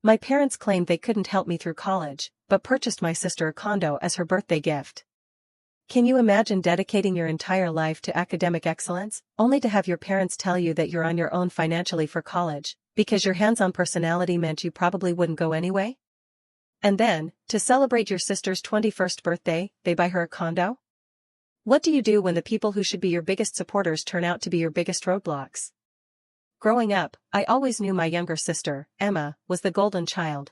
My parents claimed they couldn't help me through college, but purchased my sister a condo as her birthday gift. Can you imagine dedicating your entire life to academic excellence, only to have your parents tell you that you're on your own financially for college, because your hands-on personality meant you probably wouldn't go anyway? And then, to celebrate your sister's 21st birthday, they buy her a condo? What do you do when the people who should be your biggest supporters turn out to be your biggest roadblocks? Growing up, I always knew my younger sister, Emma, was the golden child.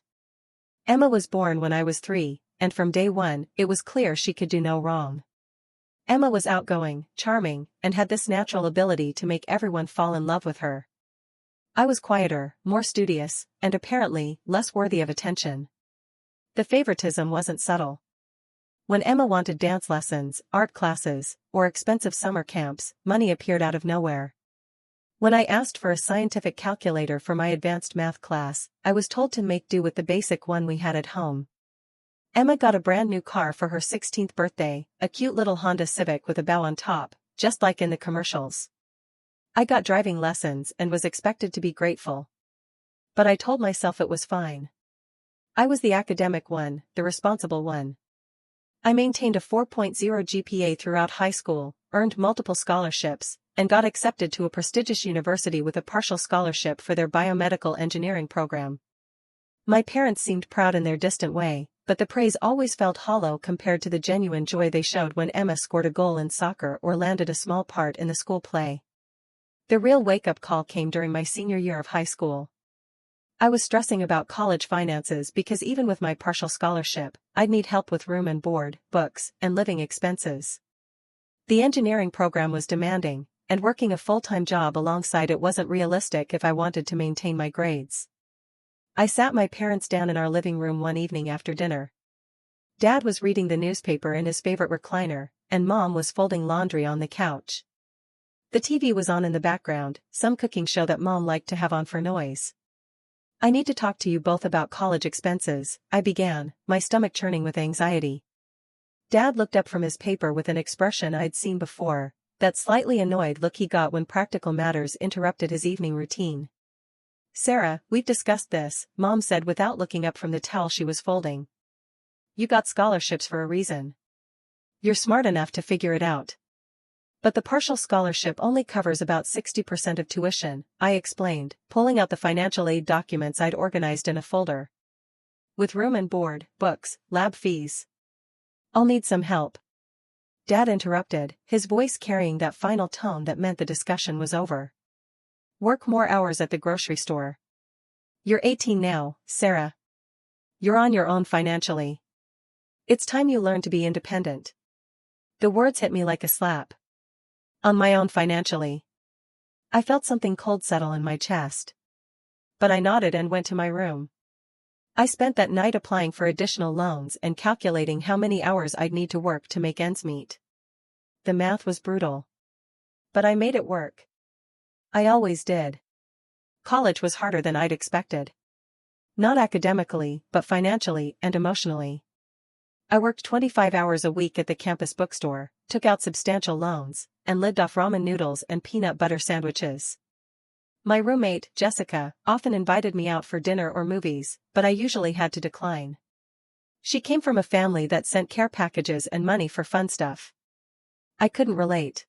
Emma was born when I was 3, and from day one, it was clear she could do no wrong. Emma was outgoing, charming, and had this natural ability to make everyone fall in love with her. I was quieter, more studious, and apparently, less worthy of attention. The favoritism wasn't subtle. When Emma wanted dance lessons, art classes, or expensive summer camps, money appeared out of nowhere. When I asked for a scientific calculator for my advanced math class, I was told to make do with the basic one we had at home. Emma got a brand new car for her 16th birthday, a cute little Honda Civic with a bow on top, just like in the commercials. I got driving lessons and was expected to be grateful. But I told myself it was fine. I was the academic one, the responsible one. I maintained a 4.0 GPA throughout high school, earned multiple scholarships, and got accepted to a prestigious university with a partial scholarship for their biomedical engineering program. My parents seemed proud in their distant way, but the praise always felt hollow compared to the genuine joy they showed when Emma scored a goal in soccer or landed a small part in the school play. The real wake-up call came during my senior year of high school. I was stressing about college finances because even with my partial scholarship, I'd need help with room and board, books, and living expenses. The engineering program was demanding, and working a full-time job alongside it wasn't realistic if I wanted to maintain my grades. I sat my parents down in our living room one evening after dinner. Dad was reading the newspaper in his favorite recliner, and Mom was folding laundry on the couch. The TV was on in the background, some cooking show that Mom liked to have on for noise. "I need to talk to you both about college expenses," I began, my stomach churning with anxiety. Dad looked up from his paper with an expression I'd seen before, that slightly annoyed look he got when practical matters interrupted his evening routine. "Sarah, we've discussed this," Mom said without looking up from the towel she was folding. "You got scholarships for a reason. You're smart enough to figure it out." "But the partial scholarship only covers about 60% of tuition," I explained, pulling out the financial aid documents I'd organized in a folder. "With room and board, books, lab fees. I'll need some help." Dad interrupted, his voice carrying that final tone that meant the discussion was over. "Work more hours at the grocery store. You're 18 now, Sarah. You're on your own financially. It's time you learn to be independent." The words hit me like a slap. On my own financially. I felt something cold settle in my chest. But I nodded and went to my room. I spent that night applying for additional loans and calculating how many hours I'd need to work to make ends meet. The math was brutal. But I made it work. I always did. College was harder than I'd expected. Not academically, but financially and emotionally. I worked 25 hours a week at the campus bookstore, took out substantial loans, and lived off ramen noodles and peanut butter sandwiches. My roommate, Jessica, often invited me out for dinner or movies, but I usually had to decline. She came from a family that sent care packages and money for fun stuff. I couldn't relate.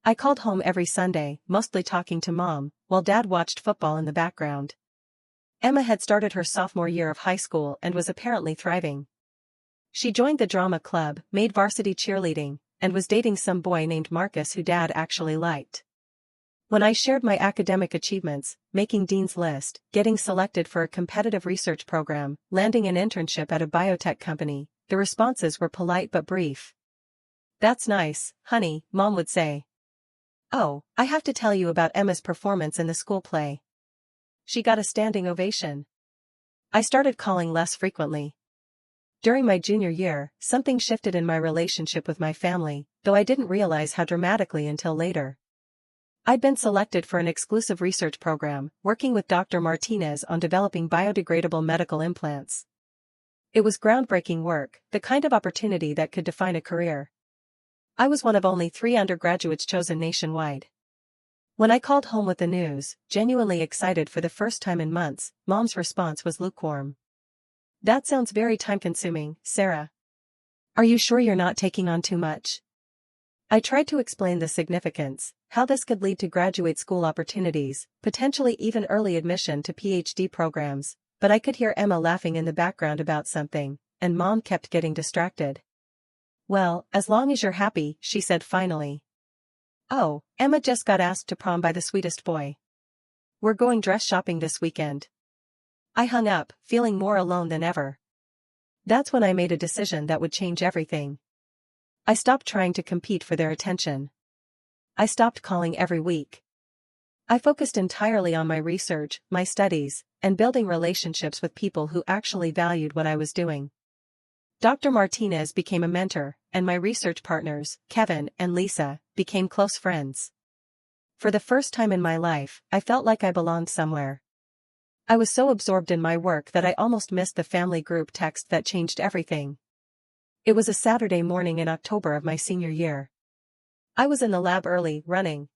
I called home every Sunday, mostly talking to Mom, while Dad watched football in the background. Emma had started her sophomore year of high school and was apparently thriving. She joined the drama club, made varsity cheerleading, and was dating some boy named Marcus who Dad actually liked. When I shared my academic achievements, making Dean's List, getting selected for a competitive research program, landing an internship at a biotech company, the responses were polite but brief. "That's nice, honey," Mom would say. "Oh, I have to tell you about Emma's performance in the school play. She got a standing ovation." I started calling less frequently. During my junior year, something shifted in my relationship with my family, though I didn't realize how dramatically until later. I'd been selected for an exclusive research program, working with Dr. Martinez on developing biodegradable medical implants. It was groundbreaking work, the kind of opportunity that could define a career. I was one of only 3 undergraduates chosen nationwide. When I called home with the news, genuinely excited for the first time in months, Mom's response was lukewarm. "That sounds very time-consuming, Sarah. Are you sure you're not taking on too much?" I tried to explain the significance, how this could lead to graduate school opportunities, potentially even early admission to PhD programs, but I could hear Emma laughing in the background about something, and Mom kept getting distracted. "Well, as long as you're happy," she said finally. "Oh, Emma just got asked to prom by the sweetest boy. We're going dress shopping this weekend." I hung up, feeling more alone than ever. That's when I made a decision that would change everything. I stopped trying to compete for their attention. I stopped calling every week. I focused entirely on my research, my studies, and building relationships with people who actually valued what I was doing. Dr. Martinez became a mentor, and my research partners, Kevin and Lisa, became close friends. For the first time in my life, I felt like I belonged somewhere. I was so absorbed in my work that I almost missed the family group text that changed everything. It was a Saturday morning in October of my senior year. I was in the lab early, running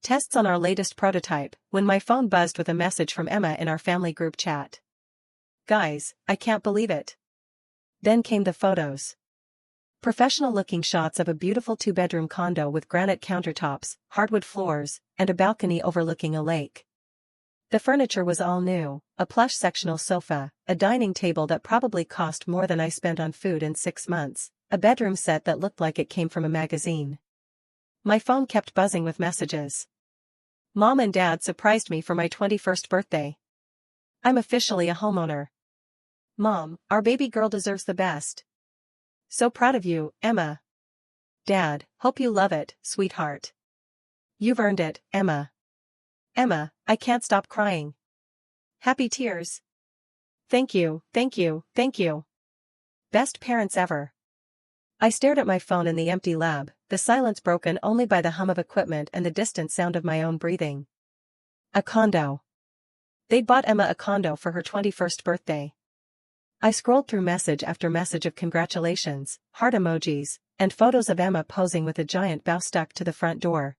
tests on our latest prototype, when my phone buzzed with a message from Emma in our family group chat. "Guys, I can't believe it." Then came the photos. Professional-looking shots of a beautiful two-bedroom condo with granite countertops, hardwood floors, and a balcony overlooking a lake. The furniture was all new, a plush sectional sofa, a dining table that probably cost more than I spent on food in 6 months, a bedroom set that looked like it came from a magazine. My phone kept buzzing with messages. Mom and Dad surprised me for my 21st birthday. I'm officially a homeowner. Mom, our baby girl deserves the best. So proud of you, Emma. Dad, hope you love it, sweetheart. You've earned it, Emma. Emma, I can't stop crying. Happy tears. Thank you, thank you, thank you. Best parents ever. I stared at my phone in the empty lab, the silence broken only by the hum of equipment and the distant sound of my own breathing. A condo. They'd bought Emma a condo for her 21st birthday. I scrolled through message after message of congratulations, heart emojis, and photos of Emma posing with a giant bow stuck to the front door.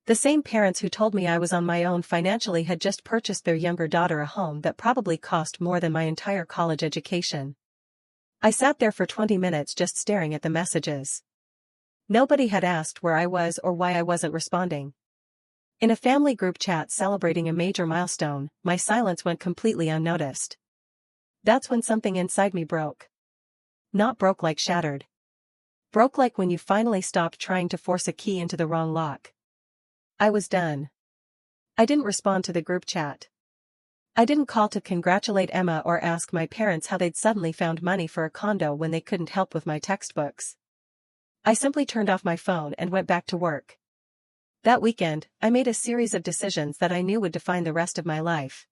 The same parents who told me I was on my own financially had just purchased their younger daughter a home that probably cost more than my entire college education. I sat there for 20 minutes just staring at the messages. Nobody had asked where I was or why I wasn't responding. In a family group chat celebrating a major milestone, my silence went completely unnoticed. That's when something inside me broke. Not broke like shattered. Broke like when you finally stopped trying to force a key into the wrong lock. I was done. I didn't respond to the group chat. I didn't call to congratulate Emma or ask my parents how they'd suddenly found money for a condo when they couldn't help with my textbooks. I simply turned off my phone and went back to work. That weekend, I made a series of decisions that I knew would define the rest of my life.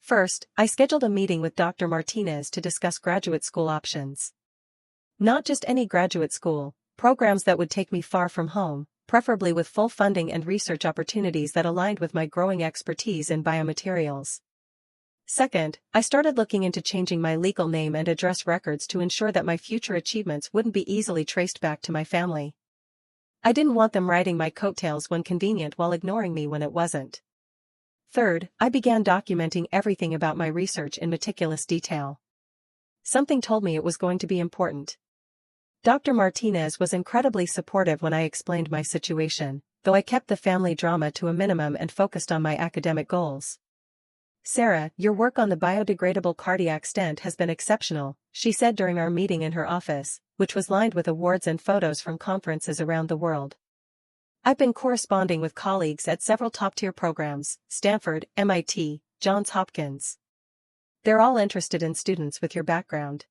First, I scheduled a meeting with Dr. Martinez to discuss graduate school options. Not just any graduate school, programs that would take me far from home, preferably with full funding and research opportunities that aligned with my growing expertise in biomaterials. Second, I started looking into changing my legal name and address records to ensure that my future achievements wouldn't be easily traced back to my family. I didn't want them riding my coattails when convenient while ignoring me when it wasn't. Third, I began documenting everything about my research in meticulous detail. Something told me it was going to be important. Dr. Martinez was incredibly supportive when I explained my situation, though I kept the family drama to a minimum and focused on my academic goals. "Sarah, your work on the biodegradable cardiac stent has been exceptional," she said during our meeting in her office, which was lined with awards and photos from conferences around the world. "I've been corresponding with colleagues at several top-tier programs, Stanford, MIT, Johns Hopkins. They're all interested in students with your background.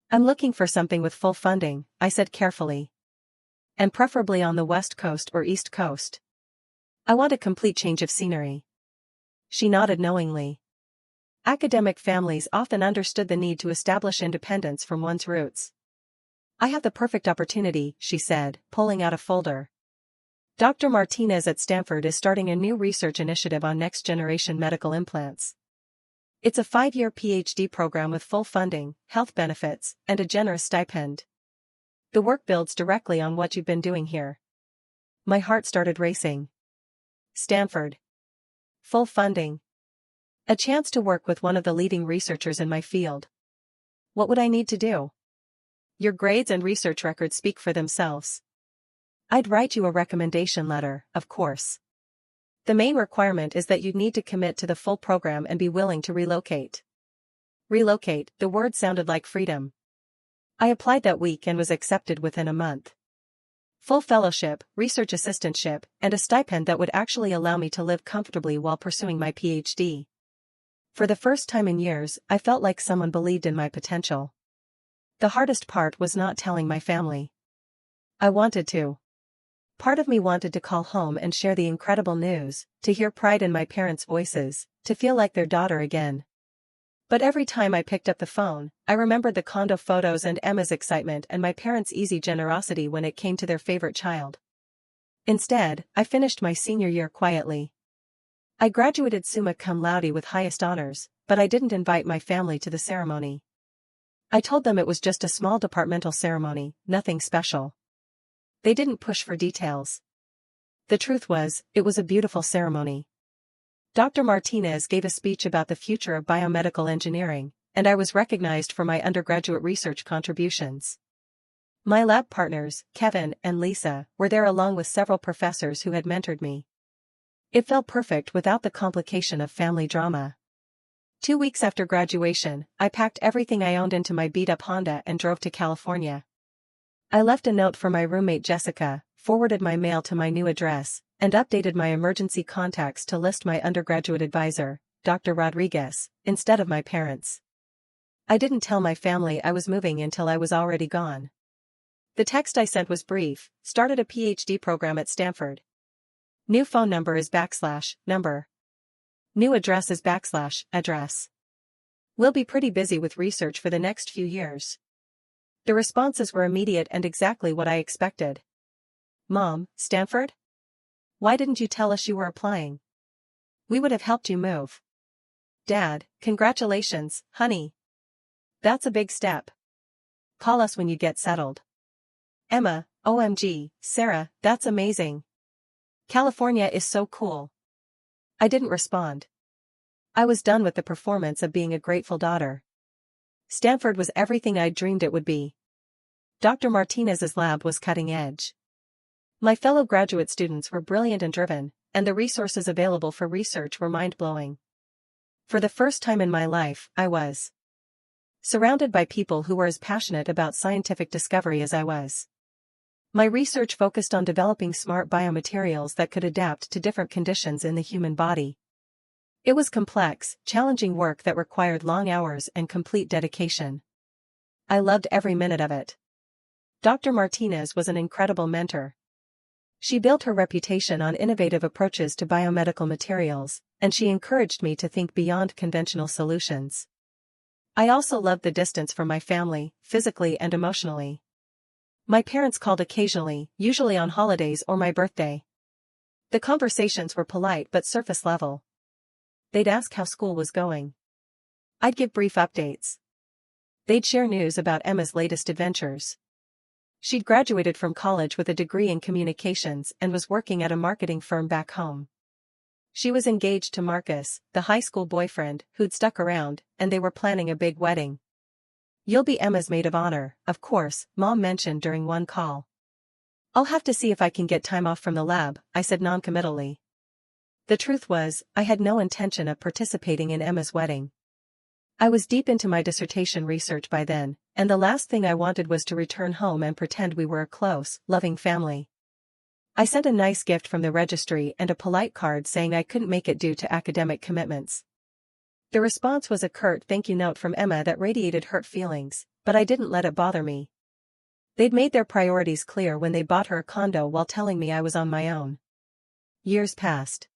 I'm looking for something with full funding," I said carefully. "And preferably on the West Coast or East Coast. I want a complete change of scenery." She nodded knowingly. Academic families often understood the need to establish independence from one's roots. "I have the perfect opportunity," she said, pulling out a folder. "Dr. Martinez at Stanford is starting a new research initiative on next-generation medical implants. It's a 5-year PhD program with full funding, health benefits, and a generous stipend. The work builds directly on what you've been doing here." My heart started racing. Stanford. Full funding. A chance to work with one of the leading researchers in my field. What would I need to do? Your grades and research records speak for themselves. I'd write you a recommendation letter, of course. The main requirement is that you'd need to commit to the full program and be willing to relocate. Relocate, the word sounded like freedom. I applied that week and was accepted within a month. Full fellowship, research assistantship, and a stipend that would actually allow me to live comfortably while pursuing my PhD. For the first time in years, I felt like someone believed in my potential. The hardest part was not telling my family. I wanted to. Part of me wanted to call home and share the incredible news, to hear pride in my parents' voices, to feel like their daughter again. But every time I picked up the phone, I remembered the condo photos and Emma's excitement and my parents' easy generosity when it came to their favorite child. Instead, I finished my senior year quietly. I graduated summa cum laude with highest honors, but I didn't invite my family to the ceremony. I told them it was just a small departmental ceremony, nothing special. They didn't push for details. The truth was, it was a beautiful ceremony. Dr. Martinez gave a speech about the future of biomedical engineering, and I was recognized for my undergraduate research contributions. My lab partners, Kevin and Lisa, were there along with several professors who had mentored me. It felt perfect without the complication of family drama. 2 weeks after graduation, I packed everything I owned into my beat-up Honda and drove to California. I left a note for my roommate Jessica, forwarded my mail to my new address, and updated my emergency contacts to list my undergraduate advisor, Dr. Rodriguez, instead of my parents. I didn't tell my family I was moving until I was already gone. The text I sent was brief: started a PhD program at Stanford. New phone number is /number. New address is /address. We'll be pretty busy with research for the next few years. The responses were immediate and exactly what I expected. Mom, Stanford? Why didn't you tell us you were applying? We would have helped you move. Dad, congratulations, honey. That's a big step. Call us when you get settled. Emma, OMG, Sarah, that's amazing. California is so cool. I didn't respond. I was done with the performance of being a grateful daughter. Stanford was everything I'd dreamed it would be. Dr. Martinez's lab was cutting edge. My fellow graduate students were brilliant and driven, and the resources available for research were mind-blowing. For the first time in my life, I was surrounded by people who were as passionate about scientific discovery as I was. My research focused on developing smart biomaterials that could adapt to different conditions in the human body. It was complex, challenging work that required long hours and complete dedication. I loved every minute of it. Dr. Martinez was an incredible mentor. She built her reputation on innovative approaches to biomedical materials, and she encouraged me to think beyond conventional solutions. I also loved the distance from my family, physically and emotionally. My parents called occasionally, usually on holidays or my birthday. The conversations were polite but surface level. They'd ask how school was going. I'd give brief updates. They'd share news about Emma's latest adventures. She'd graduated from college with a degree in communications and was working at a marketing firm back home. She was engaged to Marcus, the high school boyfriend, who'd stuck around, and they were planning a big wedding. You'll be Emma's maid of honor, of course, Mom mentioned during one call. I'll have to see if I can get time off from the lab, I said noncommittally. The truth was, I had no intention of participating in Emma's wedding. I was deep into my dissertation research by then, and the last thing I wanted was to return home and pretend we were a close, loving family. I sent a nice gift from the registry and a polite card saying I couldn't make it due to academic commitments. The response was a curt thank you note from Emma that radiated hurt feelings, but I didn't let it bother me. They'd made their priorities clear when they bought her a condo while telling me I was on my own. Years passed.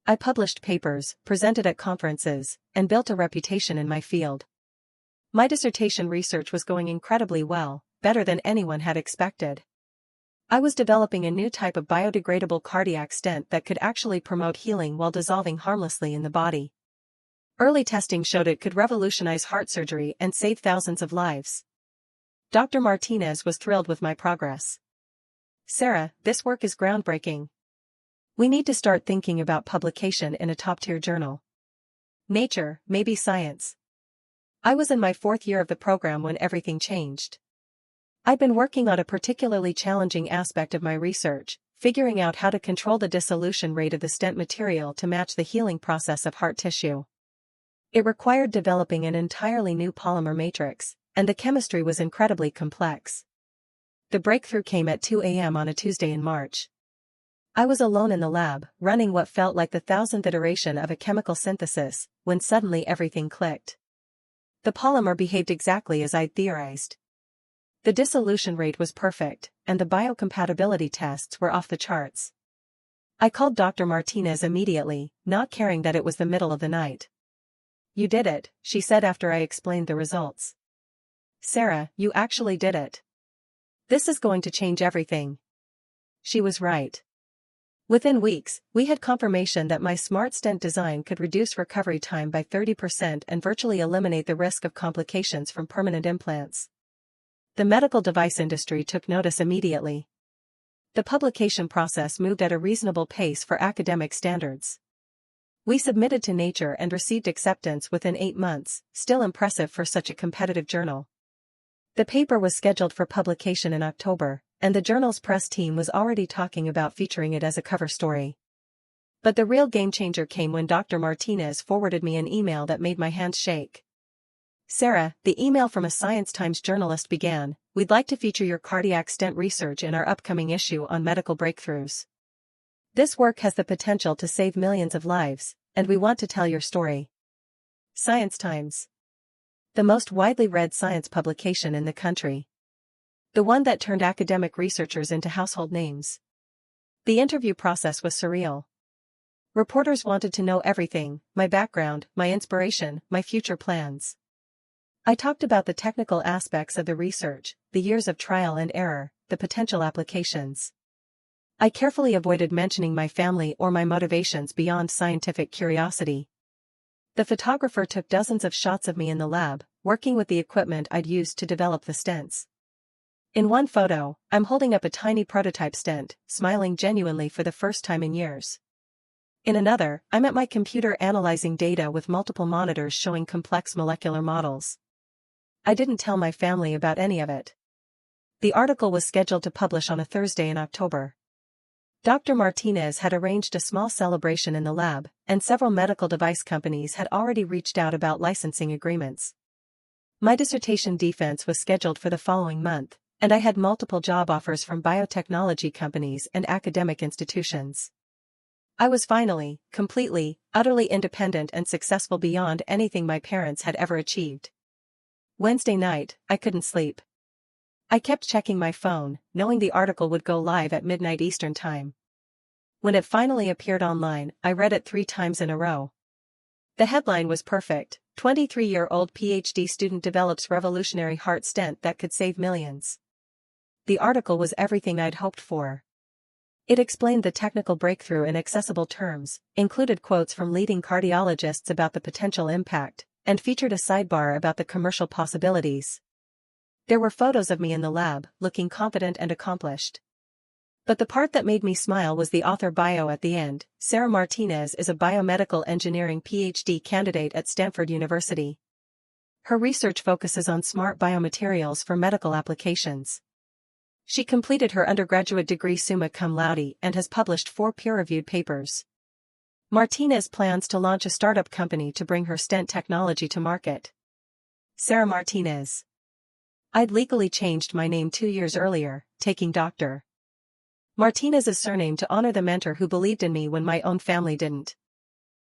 I published papers, presented at conferences, and built a reputation in my field. My dissertation research was going incredibly well, better than anyone had expected. I was developing a new type of biodegradable cardiac stent that could actually promote healing while dissolving harmlessly in the body. Early testing showed it could revolutionize heart surgery and save thousands of lives. Dr. Martinez was thrilled with my progress. Sarah, this work is groundbreaking. We need to start thinking about publication in a top-tier journal. Nature, maybe Science. I was in my 4th year of the program when everything changed. I'd been working on a particularly challenging aspect of my research, figuring out how to control the dissolution rate of the stent material to match the healing process of heart tissue. It required developing an entirely new polymer matrix, and the chemistry was incredibly complex. The breakthrough came at 2 a.m. on a Tuesday in March. I was alone in the lab, running what felt like the 1000th iteration of a chemical synthesis, when suddenly everything clicked. The polymer behaved exactly as I'd theorized. The dissolution rate was perfect, and the biocompatibility tests were off the charts. I called Dr. Martinez immediately, not caring that it was the middle of the night. "You did it," she said after I explained the results. "Sarah, you actually did it. This is going to change everything." She was right. Within weeks, we had confirmation that my smart stent design could reduce recovery time by 30% and virtually eliminate the risk of complications from permanent implants. The medical device industry took notice immediately. The publication process moved at a reasonable pace for academic standards. We submitted to Nature and received acceptance within 8 months, still impressive for such a competitive journal. The paper was scheduled for publication in October, and the journal's press team was already talking about featuring it as a cover story. But the real game-changer came when Dr. Martinez forwarded me an email that made my hands shake. "Sarah," the email from a Science Times journalist began, "we'd like to feature your cardiac stent research in our upcoming issue on medical breakthroughs. This work has the potential to save millions of lives, and we want to tell your story." Science Times. The most widely read science publication in the country. The one that turned academic researchers into household names. The interview process was surreal. Reporters wanted to know everything: my background, my inspiration, my future plans. I talked about the technical aspects of the research, the years of trial and error, the potential applications. I carefully avoided mentioning my family or my motivations beyond scientific curiosity. The photographer took dozens of shots of me in the lab, working with the equipment I'd used to develop the stents. In one photo, I'm holding up a tiny prototype stent, smiling genuinely for the first time in years. In another, I'm at my computer analyzing data with multiple monitors showing complex molecular models. I didn't tell my family about any of it. The article was scheduled to publish on a Thursday in October. Dr. Martinez had arranged a small celebration in the lab, and several medical device companies had already reached out about licensing agreements. My dissertation defense was scheduled for the following month, and I had multiple job offers from biotechnology companies and academic institutions. I was finally, completely, utterly independent and successful beyond anything my parents had ever achieved. Wednesday night, I couldn't sleep. I kept checking my phone, knowing the article would go live at midnight Eastern Time. When it finally appeared online, I read it 3 times in a row. The headline was perfect: 23-year-old PhD student develops revolutionary heart stent that could save millions. The article was everything I'd hoped for. It explained the technical breakthrough in accessible terms, included quotes from leading cardiologists about the potential impact, and featured a sidebar about the commercial possibilities. There were photos of me in the lab, looking confident and accomplished. But the part that made me smile was the author bio at the end. Sarah Martinez is a biomedical engineering PhD candidate at Stanford University. Her research focuses on smart biomaterials for medical applications. She completed her undergraduate degree summa cum laude and has published 4 peer-reviewed papers. Martinez plans to launch a startup company to bring her stent technology to market. Sarah Martinez. I'd legally changed my name 2 years earlier, taking Dr. Martinez's surname to honor the mentor who believed in me when my own family didn't.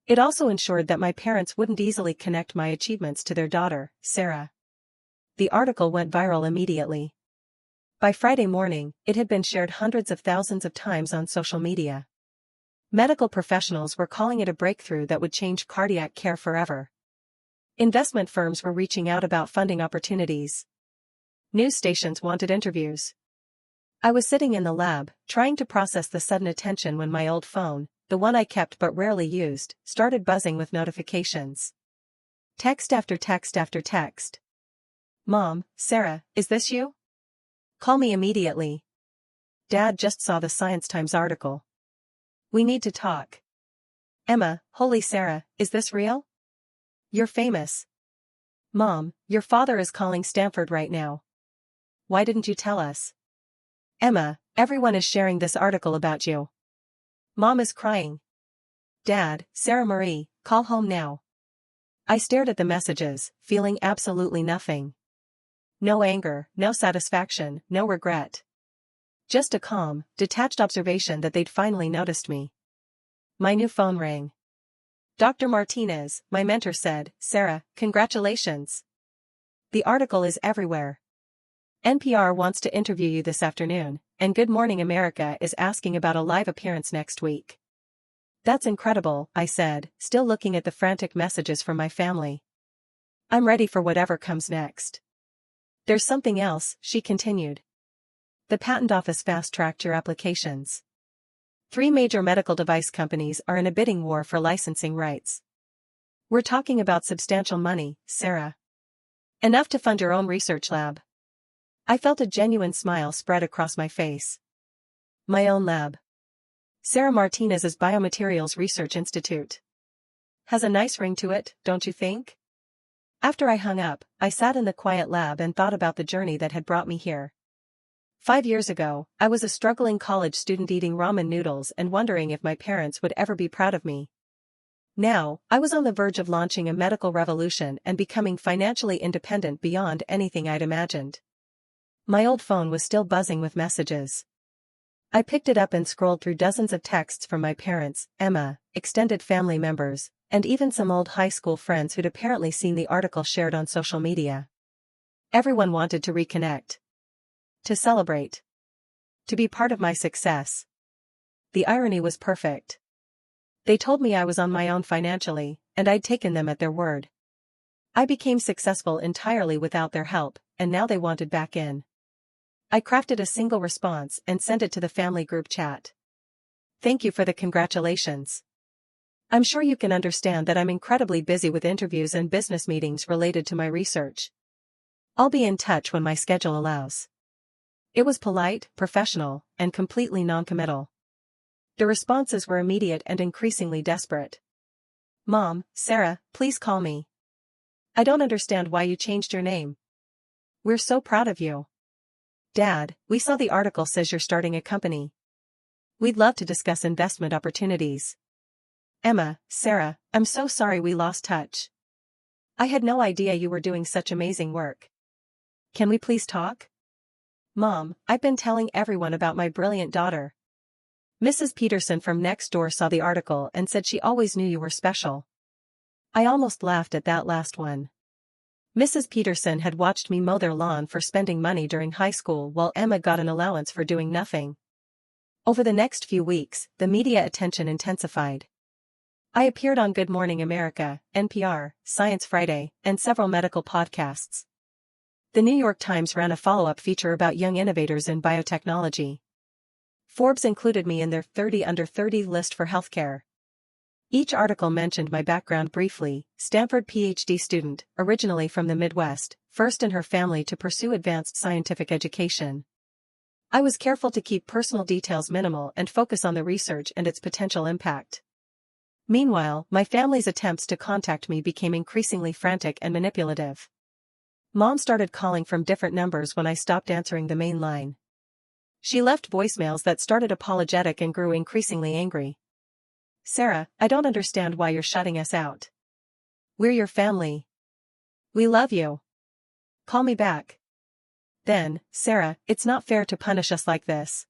It also ensured that my parents wouldn't easily connect my achievements to their daughter, Sarah. The article went viral immediately. By Friday morning, it had been shared hundreds of thousands of times on social media. Medical professionals were calling it a breakthrough that would change cardiac care forever. Investment firms were reaching out about funding opportunities. News stations wanted interviews. I was sitting in the lab, trying to process the sudden attention when my old phone, the one I kept but rarely used, started buzzing with notifications. Text after text after text. "Mom, Sarah, is this you? Call me immediately. Dad just saw the Science Times article." We need to talk. Emma, holy Sarah, is this real? You're famous. Mom, your father is calling Stanford right now. Why didn't you tell us? Emma, everyone is sharing this article about you. Mom is crying. Dad, Sarah Marie, call home now. I stared at the messages, feeling absolutely nothing. No anger, no satisfaction, no regret. Just a calm, detached observation that they'd finally noticed me. My new phone rang. Dr. Martinez, my mentor, said, Sarah, congratulations. The article is everywhere. NPR wants to interview you this afternoon, and Good Morning America is asking about a live appearance next week. That's incredible, I said, still looking at the frantic messages from my family. I'm ready for whatever comes next. There's something else, she continued. The patent office fast-tracked your applications. 3 major medical device companies are in a bidding war for licensing rights. We're talking about substantial money, Sarah. Enough to fund your own research lab. I felt a genuine smile spread across my face. My own lab. Sarah Martinez's Biomaterials Research Institute. Has a nice ring to it, don't you think? After I hung up, I sat in the quiet lab and thought about the journey that had brought me here. 5 years ago, I was a struggling college student eating ramen noodles and wondering if my parents would ever be proud of me. Now, I was on the verge of launching a medical revolution and becoming financially independent beyond anything I'd imagined. My old phone was still buzzing with messages. I picked it up and scrolled through dozens of texts from my parents, Emma, extended family members, and even some old high school friends who'd apparently seen the article shared on social media. Everyone wanted to reconnect. To celebrate. To be part of my success. The irony was perfect. They told me I was on my own financially, and I'd taken them at their word. I became successful entirely without their help, and now they wanted back in. I crafted a single response and sent it to the family group chat. Thank you for the congratulations. I'm sure you can understand that I'm incredibly busy with interviews and business meetings related to my research. I'll be in touch when my schedule allows. It was polite, professional, and completely non-committal. The responses were immediate and increasingly desperate. Mom, Sarah, please call me. I don't understand why you changed your name. We're so proud of you. Dad, we saw the article says you're starting a company. We'd love to discuss investment opportunities. Emma, Sarah, I'm so sorry we lost touch. I had no idea you were doing such amazing work. Can we please talk? Mom, I've been telling everyone about my brilliant daughter. Mrs. Peterson from next door saw the article and said she always knew you were special. I almost laughed at that last one. Mrs. Peterson had watched me mow their lawn for spending money during high school while Emma got an allowance for doing nothing. Over the next few weeks, the media attention intensified. I appeared on Good Morning America, NPR, Science Friday, and several medical podcasts. The New York Times ran a follow-up feature about young innovators in biotechnology. Forbes included me in their 30 Under 30 list for healthcare. Each article mentioned my background briefly: Stanford PhD student, originally from the Midwest, first in her family to pursue advanced scientific education. I was careful to keep personal details minimal and focus on the research and its potential impact. Meanwhile, my family's attempts to contact me became increasingly frantic and manipulative. Mom started calling from different numbers when I stopped answering the main line. She left voicemails that started apologetic and grew increasingly angry. Sarah, I don't understand why you're shutting us out. We're your family. We love you. Call me back. Then, Sarah, it's not fair to punish us like this.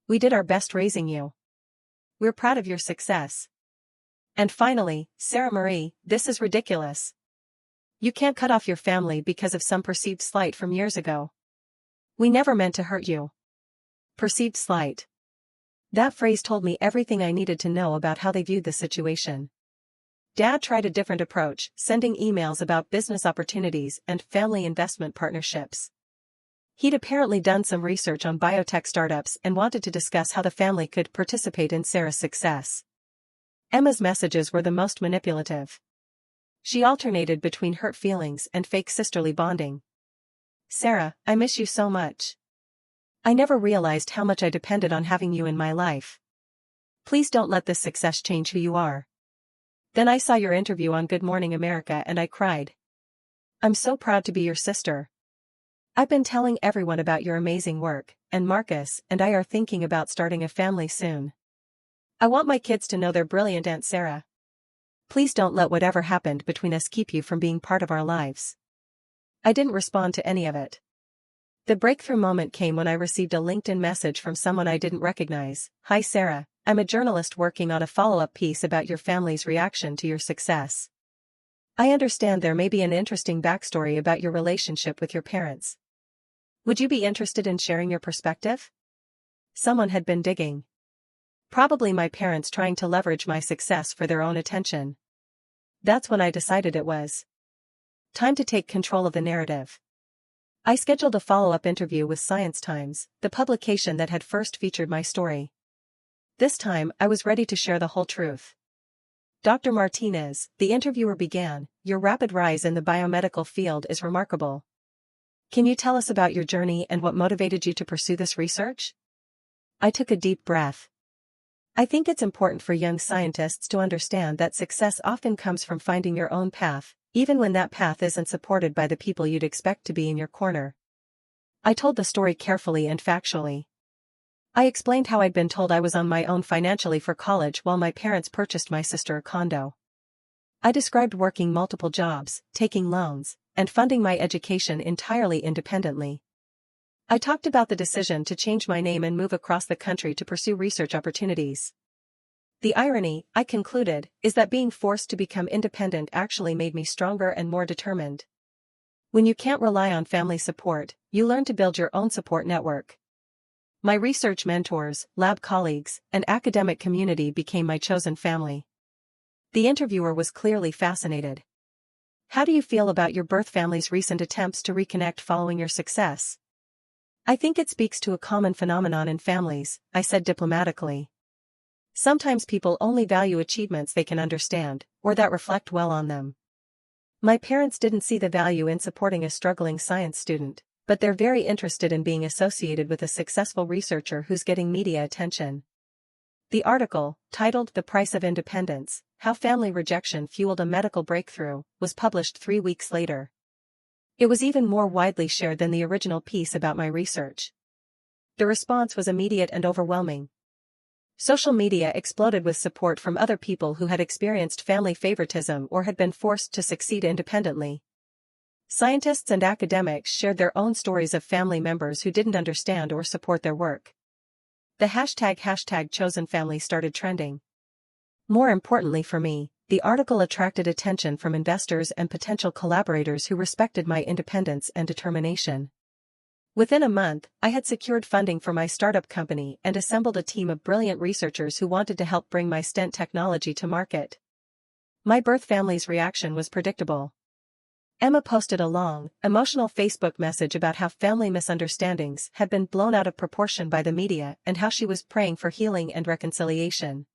We did our best raising you. We're proud of your success. And finally, Sarah Marie, this is ridiculous. You can't cut off your family because of some perceived slight from years ago. We never meant to hurt you. Perceived slight. That phrase told me everything I needed to know about how they viewed the situation. Dad tried a different approach, sending emails about business opportunities and family investment partnerships. He'd apparently done some research on biotech startups and wanted to discuss how the family could participate in Sarah's success. Emma's messages were the most manipulative. She alternated between hurt feelings and fake sisterly bonding. Sarah, I miss you so much. I never realized how much I depended on having you in my life. Please don't let this success change who you are. Then I saw your interview on Good Morning America and I cried. I'm so proud to be your sister. I've been telling everyone about your amazing work, and Marcus and I are thinking about starting a family soon. I want my kids to know they're brilliant, Aunt Sarah. Please don't let whatever happened between us keep you from being part of our lives. I didn't respond to any of it. The breakthrough moment came when I received a LinkedIn message from someone I didn't recognize. Hi Sarah, I'm a journalist working on a follow-up piece about your family's reaction to your success. I understand there may be an interesting backstory about your relationship with your parents. Would you be interested in sharing your perspective? Someone had been digging. Probably my parents trying to leverage my success for their own attention. That's when I decided it was time to take control of the narrative. I scheduled a follow-up interview with Science Times, the publication that had first featured my story. This time, I was ready to share the whole truth. Dr. Martinez, the interviewer began, your rapid rise in the biomedical field is remarkable. Can you tell us about your journey and what motivated you to pursue this research? I took a deep breath. I think it's important for young scientists to understand that success often comes from finding your own path, even when that path isn't supported by the people you'd expect to be in your corner. I told the story carefully and factually. I explained how I'd been told I was on my own financially for college while my parents purchased my sister a condo. I described working multiple jobs, taking loans, and funding my education entirely independently. I talked about the decision to change my name and move across the country to pursue research opportunities. The irony, I concluded, is that being forced to become independent actually made me stronger and more determined. When you can't rely on family support, you learn to build your own support network. My research mentors, lab colleagues, and academic community became my chosen family. The interviewer was clearly fascinated. How do you feel about your birth family's recent attempts to reconnect following your success? I think it speaks to a common phenomenon in families, I said diplomatically. Sometimes people only value achievements they can understand, or that reflect well on them. My parents didn't see the value in supporting a struggling science student, but they're very interested in being associated with a successful researcher who's getting media attention. The article, titled The Price of Independence, How Family Rejection Fueled a Medical Breakthrough, was published 3 weeks later. It was even more widely shared than the original piece about my research. The response was immediate and overwhelming. Social media exploded with support from other people who had experienced family favoritism or had been forced to succeed independently. Scientists and academics shared their own stories of family members who didn't understand or support their work. The hashtag #ChosenFamily started trending. More importantly for me, the article attracted attention from investors and potential collaborators who respected my independence and determination. Within a month, I had secured funding for my startup company and assembled a team of brilliant researchers who wanted to help bring my stent technology to market. My birth family's reaction was predictable. Emma posted a long, emotional Facebook message about how family misunderstandings had been blown out of proportion by the media and how she was praying for healing and reconciliation.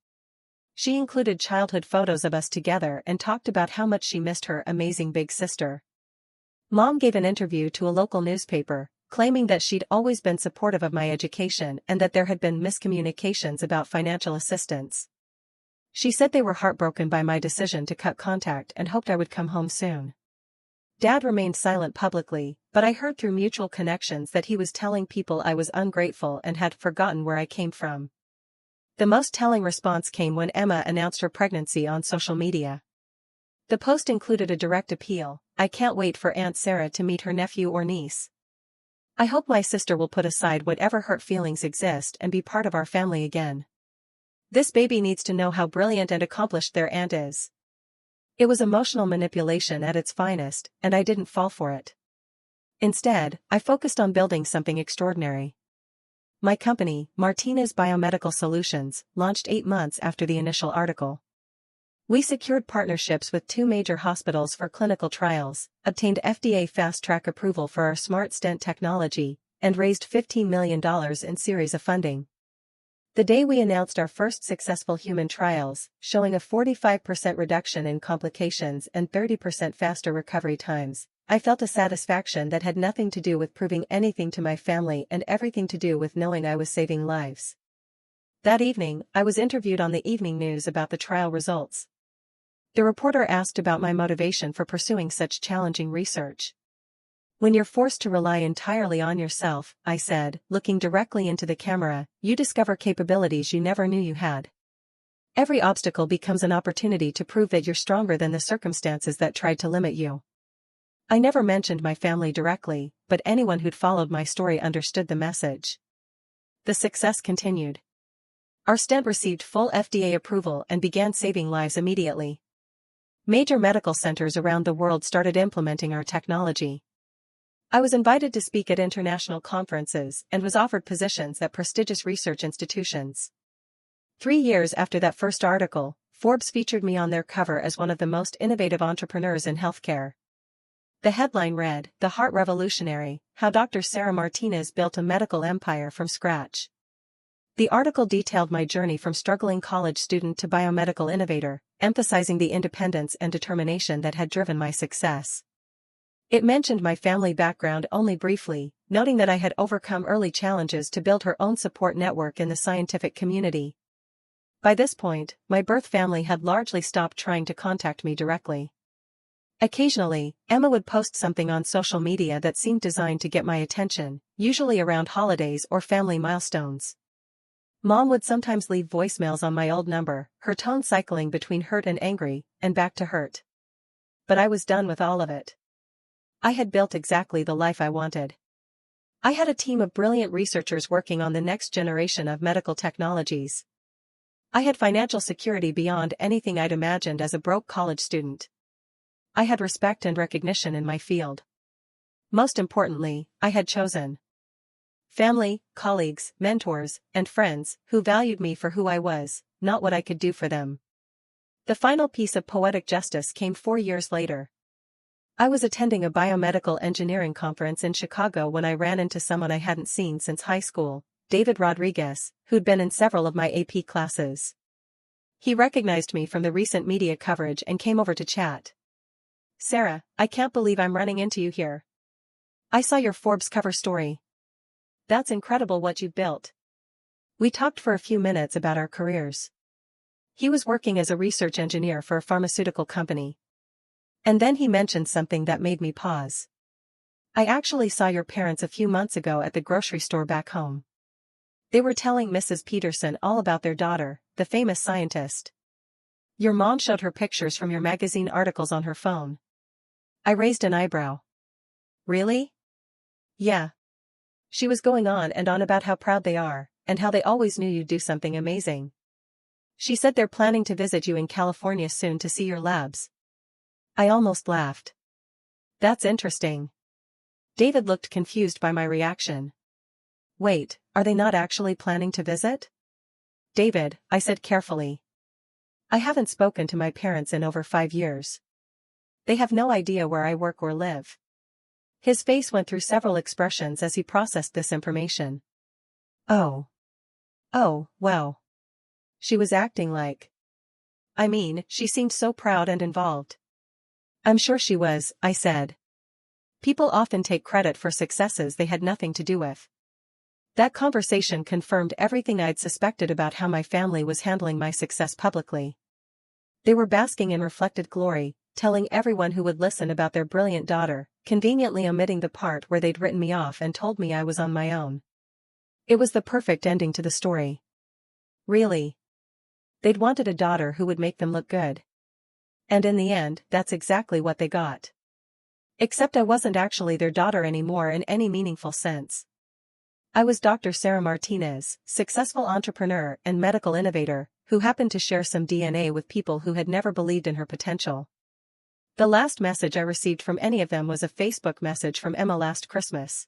She included childhood photos of us together and talked about how much she missed her amazing big sister. Mom gave an interview to a local newspaper, claiming that she'd always been supportive of my education and that there had been miscommunications about financial assistance. She said they were heartbroken by my decision to cut contact and hoped I would come home soon. Dad remained silent publicly, but I heard through mutual connections that he was telling people I was ungrateful and had forgotten where I came from. The most telling response came when Emma announced her pregnancy on social media. The post included a direct appeal, I can't wait for Aunt Sarah to meet her nephew or niece. I hope my sister will put aside whatever hurt feelings exist and be part of our family again. This baby needs to know how brilliant and accomplished their aunt is. It was emotional manipulation at its finest, and I didn't fall for it. Instead, I focused on building something extraordinary. My company, Martinez Biomedical Solutions, launched 8 months after the initial article. We secured partnerships with 2 major hospitals for clinical trials, obtained FDA fast-track approval for our smart stent technology, and raised $15 million in series of funding. The day we announced our first successful human trials, showing a 45% reduction in complications and 30% faster recovery times, I felt a satisfaction that had nothing to do with proving anything to my family and everything to do with knowing I was saving lives. That evening, I was interviewed on the evening news about the trial results. The reporter asked about my motivation for pursuing such challenging research. When you're forced to rely entirely on yourself, I said, looking directly into the camera, you discover capabilities you never knew you had. Every obstacle becomes an opportunity to prove that you're stronger than the circumstances that tried to limit you. I never mentioned my family directly, but anyone who'd followed my story understood the message. The success continued. Our stent received full FDA approval and began saving lives immediately. Major medical centers around the world started implementing our technology. I was invited to speak at international conferences and was offered positions at prestigious research institutions. 3 years after that first article, Forbes featured me on their cover as one of the most innovative entrepreneurs in healthcare. The headline read, "The Heart Revolutionary: How Dr. Sarah Martinez Built a Medical Empire from Scratch." The article detailed my journey from struggling college student to biomedical innovator, emphasizing the independence and determination that had driven my success. It mentioned my family background only briefly, noting that I had overcome early challenges to build her own support network in the scientific community. By this point, my birth family had largely stopped trying to contact me directly. Occasionally, Emma would post something on social media that seemed designed to get my attention, usually around holidays or family milestones. Mom would sometimes leave voicemails on my old number, her tone cycling between hurt and angry, and back to hurt. But I was done with all of it. I had built exactly the life I wanted. I had a team of brilliant researchers working on the next generation of medical technologies. I had financial security beyond anything I'd imagined as a broke college student. I had respect and recognition in my field. Most importantly, I had chosen family, colleagues, mentors, and friends who valued me for who I was, not what I could do for them. The final piece of poetic justice came 4 years later. I was attending a biomedical engineering conference in Chicago when I ran into someone I hadn't seen since high school, David Rodriguez, who'd been in several of my AP classes. He recognized me from the recent media coverage and came over to chat. "Sarah, I can't believe I'm running into you here. I saw your Forbes cover story. That's incredible what you've built." We talked for a few minutes about our careers. He was working as a research engineer for a pharmaceutical company. And then he mentioned something that made me pause. "I actually saw your parents a few months ago at the grocery store back home. They were telling Mrs. Peterson all about their daughter, the famous scientist. Your mom showed her pictures from your magazine articles on her phone." I raised an eyebrow. "Really?" "Yeah. She was going on and on about how proud they are, and how they always knew you'd do something amazing. She said they're planning to visit you in California soon to see your labs." I almost laughed. "That's interesting." David looked confused by my reaction. "Wait, are they not actually planning to visit?" "David," I said carefully. "I haven't spoken to my parents in over 5 years. They have no idea where I work or live." His face went through several expressions as he processed this information. Oh, wow. She was acting like. I mean, she seemed so proud and involved. "I'm sure she was," I said. People often take credit for successes they had nothing to do with. That conversation confirmed everything I'd suspected about how my family was handling my success publicly. They were basking in reflected glory, telling everyone who would listen about their brilliant daughter, conveniently omitting the part where they'd written me off and told me I was on my own. It was the perfect ending to the story. Really. They'd wanted a daughter who would make them look good. And in the end, that's exactly what they got. Except I wasn't actually their daughter anymore in any meaningful sense. I was Dr. Sarah Martinez, successful entrepreneur and medical innovator, who happened to share some DNA with people who had never believed in her potential. The last message I received from any of them was a Facebook message from Emma last Christmas.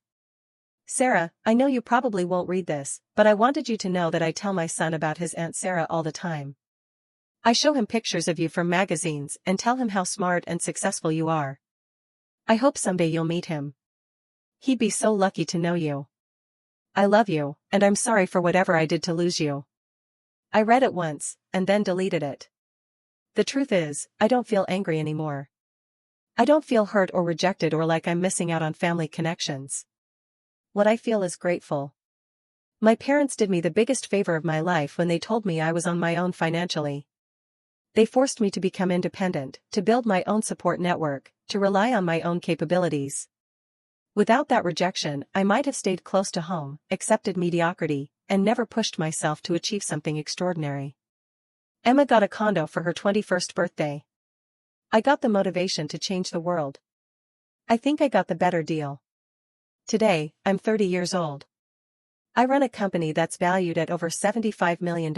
"Sarah, I know you probably won't read this, but I wanted you to know that I tell my son about his Aunt Sarah all the time. I show him pictures of you from magazines and tell him how smart and successful you are. I hope someday you'll meet him. He'd be so lucky to know you. I love you, and I'm sorry for whatever I did to lose you." I read it once, and then deleted it. The truth is, I don't feel angry anymore. I don't feel hurt or rejected or like I'm missing out on family connections. What I feel is grateful. My parents did me the biggest favor of my life when they told me I was on my own financially. They forced me to become independent, to build my own support network, to rely on my own capabilities. Without that rejection, I might have stayed close to home, accepted mediocrity, and never pushed myself to achieve something extraordinary. Emma got a condo for her 21st birthday. I got the motivation to change the world. I think I got the better deal. Today, I'm 30 years old. I run a company that's valued at over $75 million.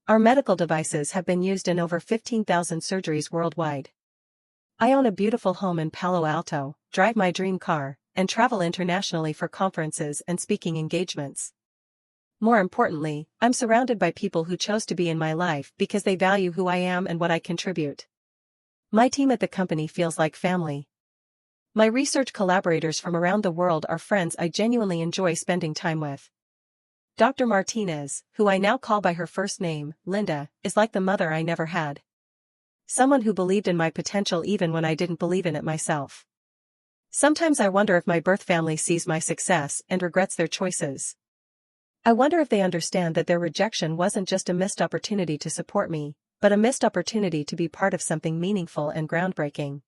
Our medical devices have been used in over 15,000 surgeries worldwide. I own a beautiful home in Palo Alto, drive my dream car, and travel internationally for conferences and speaking engagements. More importantly, I'm surrounded by people who chose to be in my life because they value who I am and what I contribute. My team at the company feels like family. My research collaborators from around the world are friends I genuinely enjoy spending time with. Dr. Martinez, who I now call by her first name, Linda, is like the mother I never had. Someone who believed in my potential even when I didn't believe in it myself. Sometimes I wonder if my birth family sees my success and regrets their choices. I wonder if they understand that their rejection wasn't just a missed opportunity to support me, but a missed opportunity to be part of something meaningful and groundbreaking.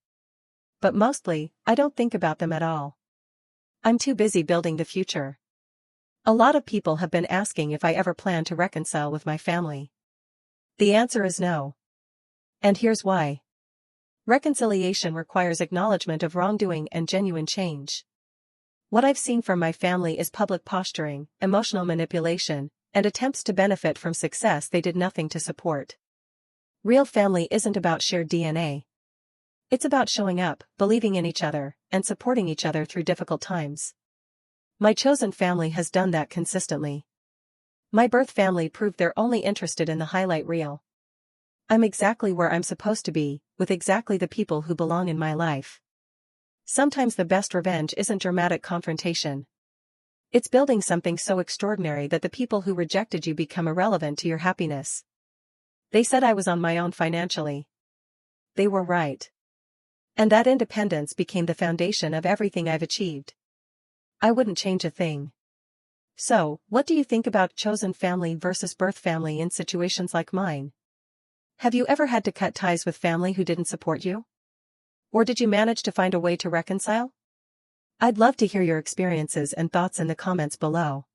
But mostly, I don't think about them at all. I'm too busy building the future. A lot of people have been asking if I ever plan to reconcile with my family. The answer is no. And here's why. Reconciliation requires acknowledgement of wrongdoing and genuine change. What I've seen from my family is public posturing, emotional manipulation, and attempts to benefit from success they did nothing to support. Real family isn't about shared DNA. It's about showing up, believing in each other, and supporting each other through difficult times. My chosen family has done that consistently. My birth family proved they're only interested in the highlight reel. I'm exactly where I'm supposed to be, with exactly the people who belong in my life. Sometimes the best revenge isn't dramatic confrontation. It's building something so extraordinary that the people who rejected you become irrelevant to your happiness. They said I was on my own financially. They were right. And that independence became the foundation of everything I've achieved. I wouldn't change a thing. So, what do you think about chosen family versus birth family in situations like mine? Have you ever had to cut ties with family who didn't support you? Or did you manage to find a way to reconcile? I'd love to hear your experiences and thoughts in the comments below.